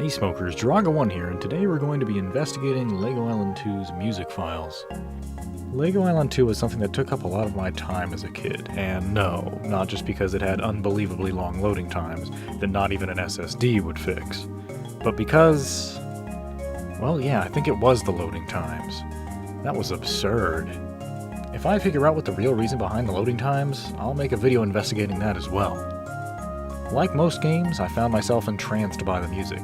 Hey smokers, Draga1 here, and today we're going to be investigating LEGO Island 2's music files. LEGO Island 2 was something that took up a lot of my time as a kid, and no, not just because it had unbelievably long loading times that not even an SSD would fix, but because, well yeah, I think it was the loading times. That was absurd. If I figure out what the real reason behind the loading times, I'll make a video investigating that as well. Like most games, I found myself entranced by the music.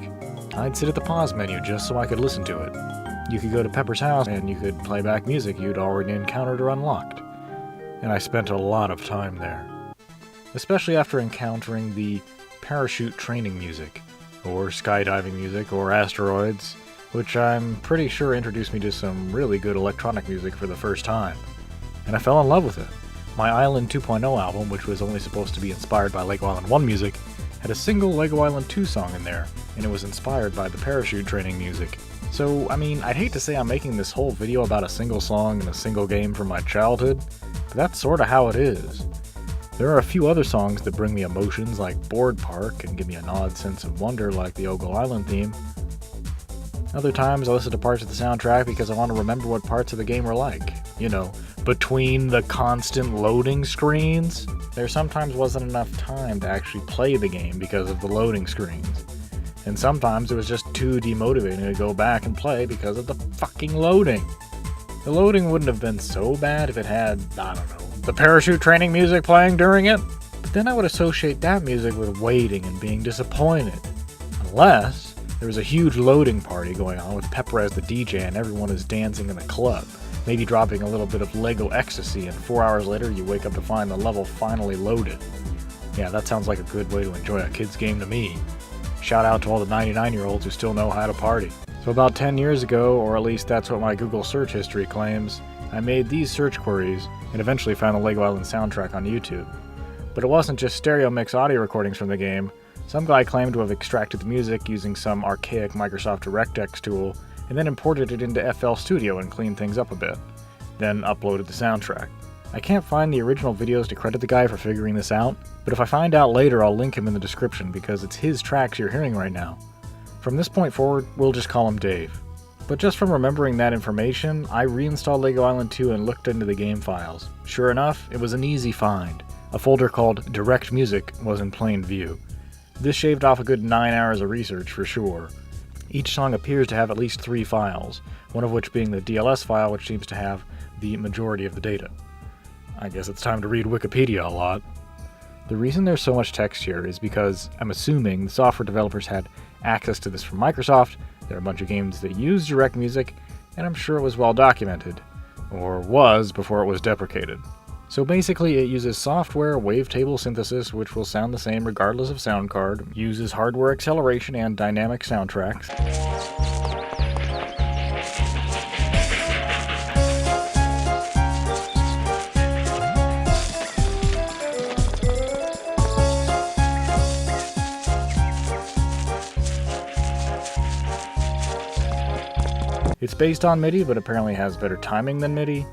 I'd sit at the pause menu just so I could listen to it. You could go to Pepper's house and you could play back music you'd already encountered or unlocked. And I spent a lot of time there. Especially after encountering the parachute training music, or skydiving music, or asteroids, which I'm pretty sure introduced me to some really good electronic music for the first time. And I fell in love with it. My Island 2.0 album, which was only supposed to be inspired by LEGO Island 1 music, had a single LEGO Island 2 song in there, and it was inspired by the parachute training music. So, I mean, I'd hate to say I'm making this whole video about a single song and a single game from my childhood, but that's sorta how it is. There are a few other songs that bring me emotions like Board Park and give me an odd sense of wonder like the Ogle Island theme. Other times I listen to parts of the soundtrack because I want to remember what parts of the game were like. You know, between the constant loading screens. There sometimes wasn't enough time to actually play the game because of the loading screens. And sometimes it was just too demotivating to go back and play because of the fucking loading. The loading wouldn't have been so bad if it had, I don't know, the parachute training music playing during it. But then I would associate that music with waiting and being disappointed. Unless there was a huge loading party going on with Pepper as the DJ and everyone is dancing in the club. Maybe dropping a little bit of LEGO ecstasy, and 4 hours later you wake up to find the level finally loaded. Yeah, that sounds like a good way to enjoy a kid's game to me. Shout out to all the 99-year-olds who still know how to party. So about 10 years ago, or at least that's what my Google search history claims, I made these search queries and eventually found the LEGO Island soundtrack on YouTube. But it wasn't just stereo mix audio recordings from the game. Some guy claimed to have extracted the music using some archaic Microsoft DirectX tool and then imported it into FL Studio and cleaned things up a bit, then uploaded the soundtrack. I can't find the original videos to credit the guy for figuring this out, but if I find out later I'll link him in the description because it's his tracks you're hearing right now. From this point forward, we'll just call him Dave. But just from remembering that information, I reinstalled LEGO Island 2 and looked into the game files. Sure enough, it was an easy find. A folder called DirectMusic was in plain view. This shaved off a good 9 hours of research for sure. Each song appears to have at least 3 files, one of which being the DLS file, which seems to have the majority of the data. I guess it's time to read Wikipedia a lot. The reason there's so much text here is because I'm assuming the software developers had access to this from Microsoft. There are a bunch of games that use DirectMusic, and I'm sure it was well documented, or was before it was deprecated. So basically it uses software wavetable synthesis, which will sound the same regardless of sound card, uses hardware acceleration and dynamic soundtracks. It's based on MIDI, but apparently has better timing than MIDI.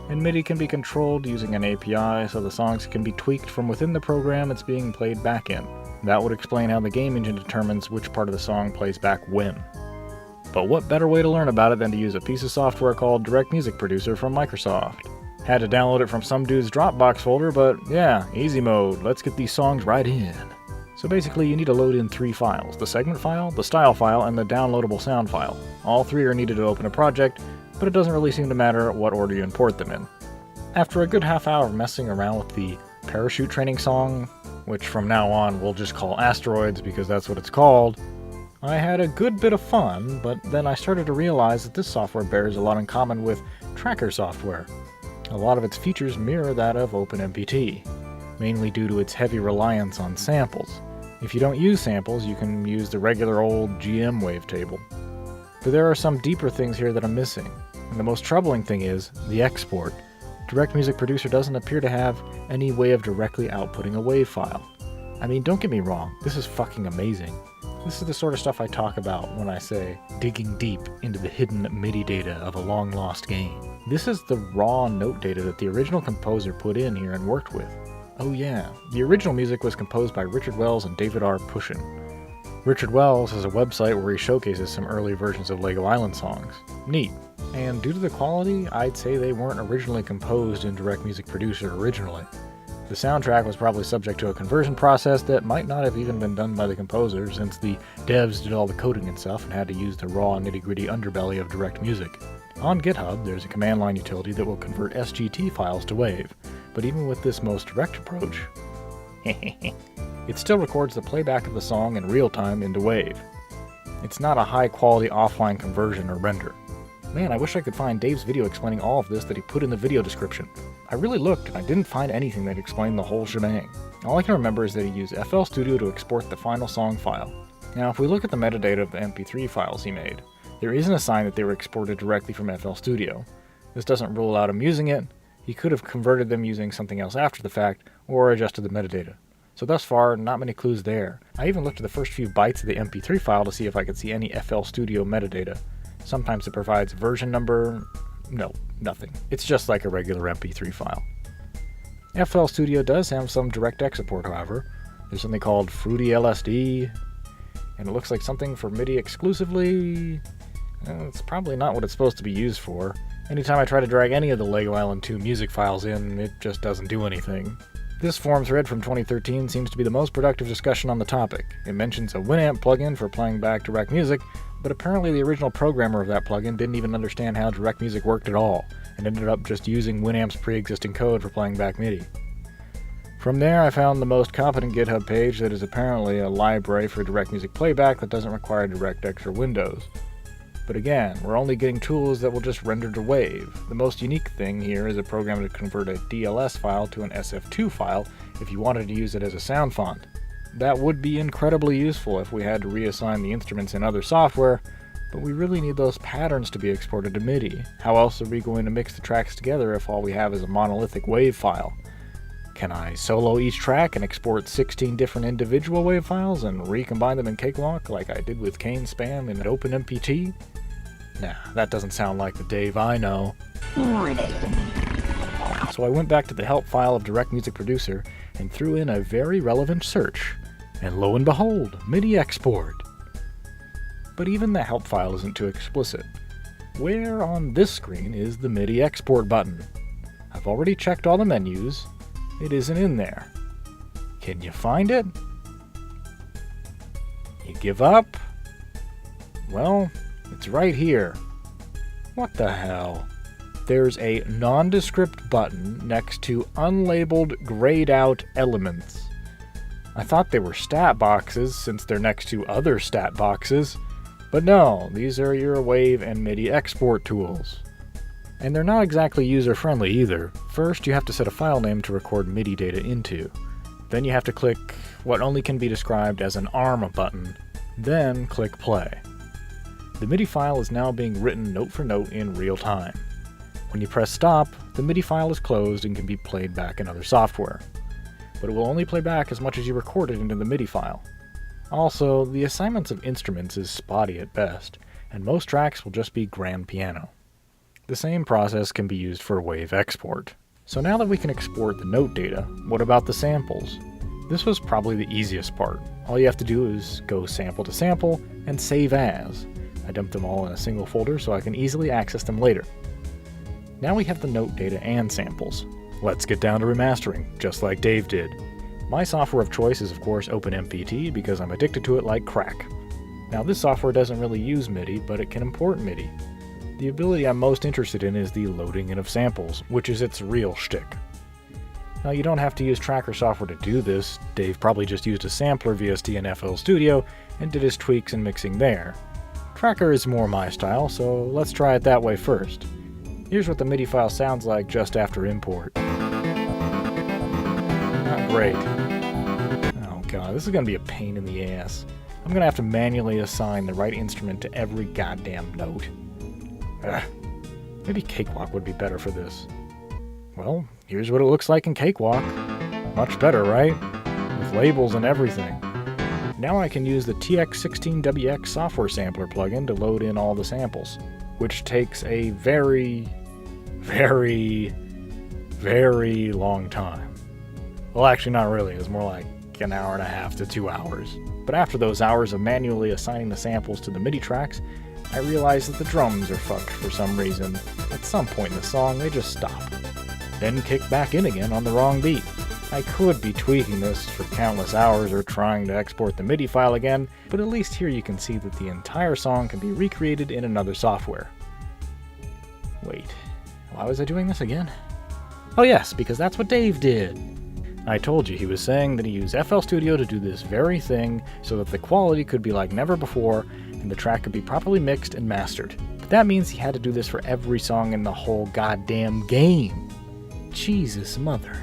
And MIDI can be controlled using an API, so the songs can be tweaked from within the program it's being played back in. That would explain how the game engine determines which part of the song plays back when. But what better way to learn about it than to use a piece of software called DirectMusic Producer from Microsoft? Had to download it from some dude's Dropbox folder, but yeah, easy mode, let's get these songs right in. So basically you need to load in 3 files, the segment file, the style file, and the downloadable sound file. All 3 are needed to open a project, but it doesn't really seem to matter what order you import them in. After a good half hour of messing around with the parachute training song, which from now on we'll just call Asteroids because that's what it's called, I had a good bit of fun, but then I started to realize that this software bears a lot in common with tracker software. A lot of its features mirror that of OpenMPT, mainly due to its heavy reliance on samples. If you don't use samples, you can use the regular old GM wavetable. But there are some deeper things here that I'm missing. And the most troubling thing is the export. DirectMusic Producer doesn't appear to have any way of directly outputting a WAV file. I mean, don't get me wrong, this is fucking amazing. This is the sort of stuff I talk about when I say digging deep into the hidden MIDI data of a long-lost game. This is the raw note data that the original composer put in here and worked with. Oh yeah, the original music was composed by Richard Wells and David R. Pushin. Richard Wells has a website where he showcases some early versions of Lego Island songs. Neat. And due to the quality, I'd say they weren't originally composed in DirectMusic Producer originally. The soundtrack was probably subject to a conversion process that might not have even been done by the composer, since the devs did all the coding and stuff and had to use the raw nitty-gritty underbelly of DirectMusic. On GitHub, there's a command line utility that will convert SGT files to WAV, but even with this most direct approach, it still records the playback of the song in real time into WAV. It's not a high-quality offline conversion or render. Man, I wish I could find Dave's video explaining all of this that he put in the video description. I really looked, and I didn't find anything that explained the whole shebang. All I can remember is that he used FL Studio to export the final song file. Now, if we look at the metadata of the MP3 files he made, there isn't a sign that they were exported directly from FL Studio. This doesn't rule out him using it. He could have converted them using something else after the fact, or adjusted the metadata. So thus far, not many clues there. I even looked at the first few bytes of the MP3 file to see if I could see any FL Studio metadata. Sometimes it provides version number. No, nothing. It's just like a regular MP3 file. FL Studio does have some DirectX support, however. There's something called Fruity LSD, and it looks like something for MIDI exclusively. It's probably not what it's supposed to be used for. Anytime I try to drag any of the Lego Island 2 music files in, it just doesn't do anything. This forum thread from 2013 seems to be the most productive discussion on the topic. It mentions a Winamp plugin for playing back DirectMusic, but apparently the original programmer of that plugin didn't even understand how DirectMusic worked at all, and ended up just using Winamp's pre-existing code for playing back MIDI. From there, I found the most competent GitHub page that is apparently a library for DirectMusic playback that doesn't require DirectX or Windows. But again, we're only getting tools that will just render to WAV. The most unique thing here is a program to convert a DLS file to an SF2 file if you wanted to use it as a sound font. That would be incredibly useful if we had to reassign the instruments in other software, but we really need those patterns to be exported to MIDI. How else are we going to mix the tracks together if all we have is a monolithic WAV file? Can I solo each track and export 16 different individual WAV files and recombine them in Cakewalk like I did with Kane Spam and OpenMPT? Nah, that doesn't sound like the Dave I know. So I went back to the help file of DirectMusic Producer and threw in a very relevant search. And lo and behold, MIDI Export. But even the help file isn't too explicit. Where on this screen is the MIDI Export button? I've already checked all the menus. It isn't in there. Can you find it? You give up? Well, it's right here. What the hell? There's a nondescript button next to unlabeled grayed out elements. I thought they were stat boxes since they're next to other stat boxes, but no, these are your WAV and MIDI export tools. And they're not exactly user-friendly either. First, you have to set a file name to record MIDI data into. Then you have to click what only can be described as an ARM button. Then click play. The MIDI file is now being written note for note in real time. When you press stop, the MIDI file is closed and can be played back in other software. But it will only play back as much as you recorded into the MIDI file. Also, the assignments of instruments is spotty at best, and most tracks will just be grand piano. The same process can be used for WAV export. So now that we can export the note data, what about the samples? This was probably the easiest part. All you have to do is go sample to sample and save as. I dumped them all in a single folder so I can easily access them later. Now we have the note data and samples. Let's get down to remastering, just like Dave did. My software of choice is of course OpenMPT because I'm addicted to it like crack. Now this software doesn't really use MIDI, but it can import MIDI. The ability I'm most interested in is the loading in of samples, which is its real shtick. Now you don't have to use Tracker software to do this. Dave probably just used a sampler VST in FL Studio and did his tweaks and mixing there. Tracker is more my style, so let's try it that way first. Here's what the MIDI file sounds like just after import. Not great. Oh god, this is gonna be a pain in the ass. I'm gonna have to manually assign the right instrument to every goddamn note. Ugh. Maybe Cakewalk would be better for this. Well, here's what it looks like in Cakewalk. Much better, right? With labels and everything. Now I can use the TX16WX software sampler plugin to load in all the samples, which takes a very, very, very long time. Well, actually not really. It's more like like an hour and a half to 2 hours. But after those hours of manually assigning the samples to the MIDI tracks, I realized that the drums are fucked for some reason. At some point in the song, they just stop, then kick back in again on the wrong beat. I could be tweaking this for countless hours or trying to export the MIDI file again, but at least here you can see that the entire song can be recreated in another software. Wait, why was I doing this again? Oh yes, because that's what Dave did. I told you he was saying that he used FL Studio to do this very thing so that the quality could be like never before and the track could be properly mixed and mastered. But that means he had to do this for every song in the whole goddamn game. Jesus mother.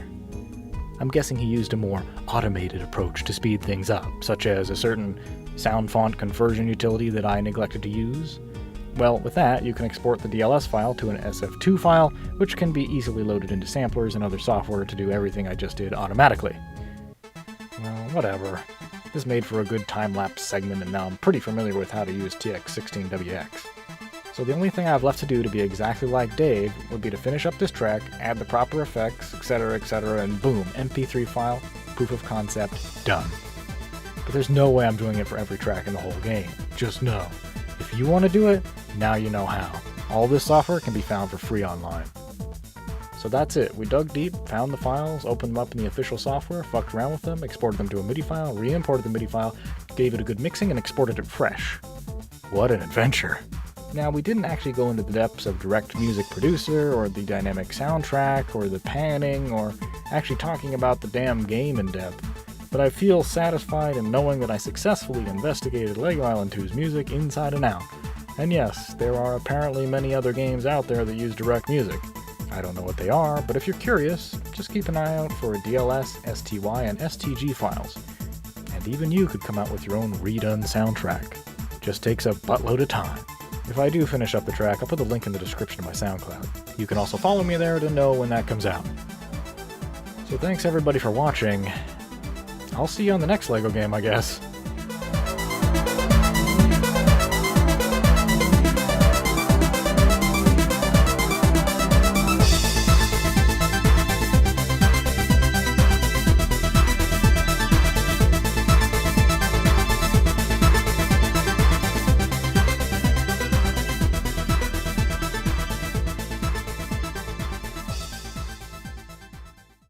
I'm guessing he used a more automated approach to speed things up, such as a certain sound font conversion utility that I neglected to use. Well, with that, you can export the DLS file to an SF2 file, which can be easily loaded into samplers and other software to do everything I just did automatically. Well, whatever. This made for a good time-lapse segment, and now I'm pretty familiar with how to use TX16WX. So the only thing I have left to do to be exactly like Dave would be to finish up this track, add the proper effects, etc., and boom, MP3 file, proof of concept, done. But there's no way I'm doing it for every track in the whole game. Just know, if you want to do it, now you know how. All this software can be found for free online. So that's it. We dug deep, found the files, opened them up in the official software, fucked around with them, exported them to a MIDI file, re-imported the MIDI file, gave it a good mixing, and exported it fresh. What an adventure. Now, we didn't actually go into the depths of DirectMusic Producer, or the dynamic soundtrack, or the panning, or actually talking about the damn game in depth. But I feel satisfied in knowing that I successfully investigated Lego Island 2's music inside and out. And yes, there are apparently many other games out there that use DirectMusic. I don't know what they are, but if you're curious, just keep an eye out for DLS, STY, and STG files. And even you could come out with your own redone soundtrack. Just takes a buttload of time. If I do finish up the track, I'll put the link in the description of my SoundCloud. You can also follow me there to know when that comes out. So thanks everybody for watching. I'll see you on the next LEGO game, I guess.